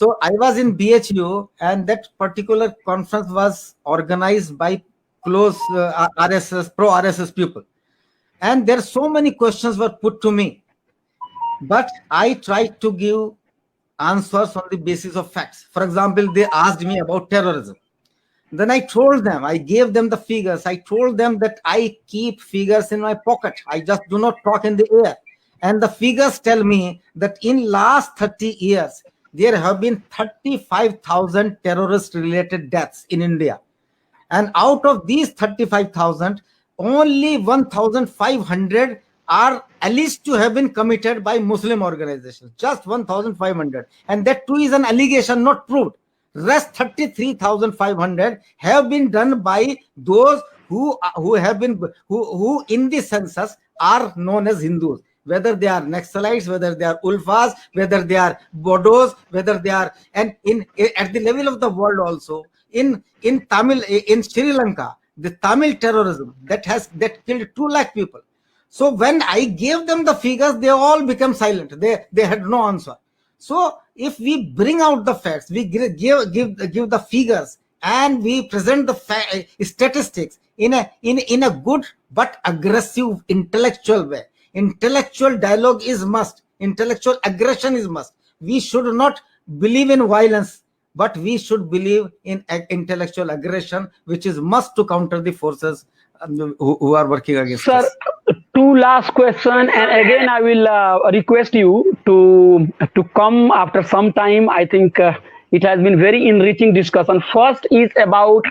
So I was in BHU, and that particular conference was organized by close RSS, pro RSS people. And there so many questions were put to me, but I tried to give answers on the basis of facts. For example, they asked me about terrorism. Then I told them, I gave them the figures. I told them that I keep figures in my pocket. I just do not talk in the air. And the figures tell me that in last 30 years, there have been 35,000 terrorist related deaths in India. And out of these 35,000, only 1,500 are alleged to have been committed by Muslim organizations. Just 1,500. And that too is an allegation, not proved. Rest 33,500 have been done by those who in the census are known as Hindus. Whether they are Naxalites, whether they are Ulfas, whether they are Bodos, whether they are, and at the level of the world also, in Tamil, in Sri Lanka, the Tamil terrorism that killed 2 lakh people. So when I gave them the figures, they all became silent. They had no answer. So if we bring out the facts, we give the figures, and we present the statistics in a good but aggressive intellectual way. Intellectual dialogue is must. Intellectual aggression is must. We should not believe in violence, but we should believe in intellectual aggression, which is must to counter the forces who are working against us. Sir, 2 last question, and again I will request you to come after some time. I think it has been very enriching discussion. First is about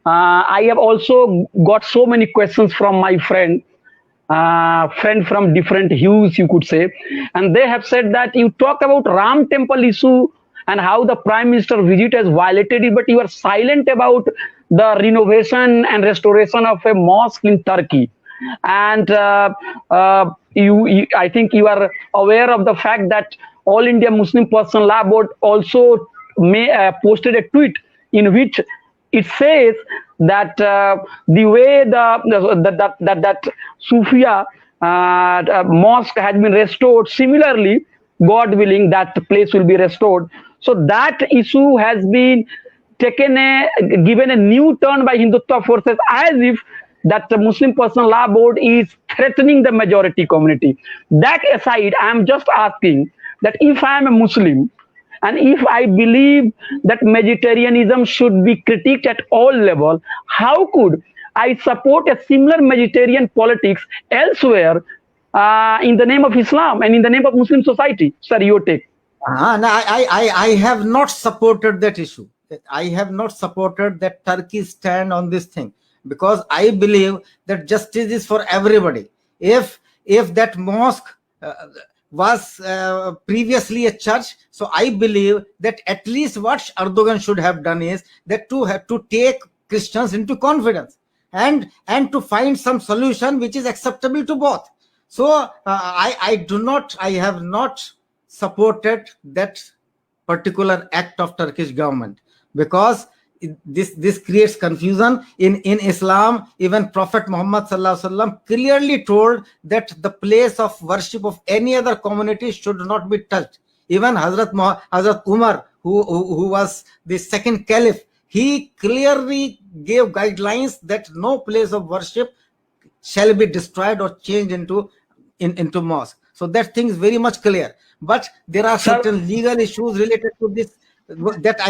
I have also got so many questions from my friend from different hues, you could say, and they have said that you talk about Ram temple issue and how the Prime Minister visit has violated it, but you are silent about the renovation and restoration of a mosque in Turkey. And I think you are aware of the fact that All India Muslim Personal Law Board also posted a tweet in which it says that the way that Sufia mosque has been restored, similarly, God willing, that place will be restored. So that issue has been given a new turn by Hindutva forces, as if that the Muslim Personal Law Board is threatening the majority community. That aside, I am just asking that if I am a Muslim, and if I believe that vegetarianism should be critiqued at all levels, how could I support a similar vegetarian politics elsewhere in the name of Islam and in the name of Muslim society? Sir, your take. No, I have not supported that issue. I have not supported that Turkey stand on this thing, because I believe that justice is for everybody. If that mosque was previously a church, so I believe that at least what Erdogan should have done is that to take Christians into confidence and to find some solution which is acceptable to both. So I have not supported that particular act of Turkish government, because this creates confusion in Islam. Even Prophet Muhammad sallallahu alaihi wasallam clearly told that the place of worship of any other community should not be touched. Even Hazrat Umar, who was the second caliph, he clearly gave guidelines that no place of worship shall be destroyed or changed into mosque. So that thing is very much clear. But there are certain legal issues related to this that I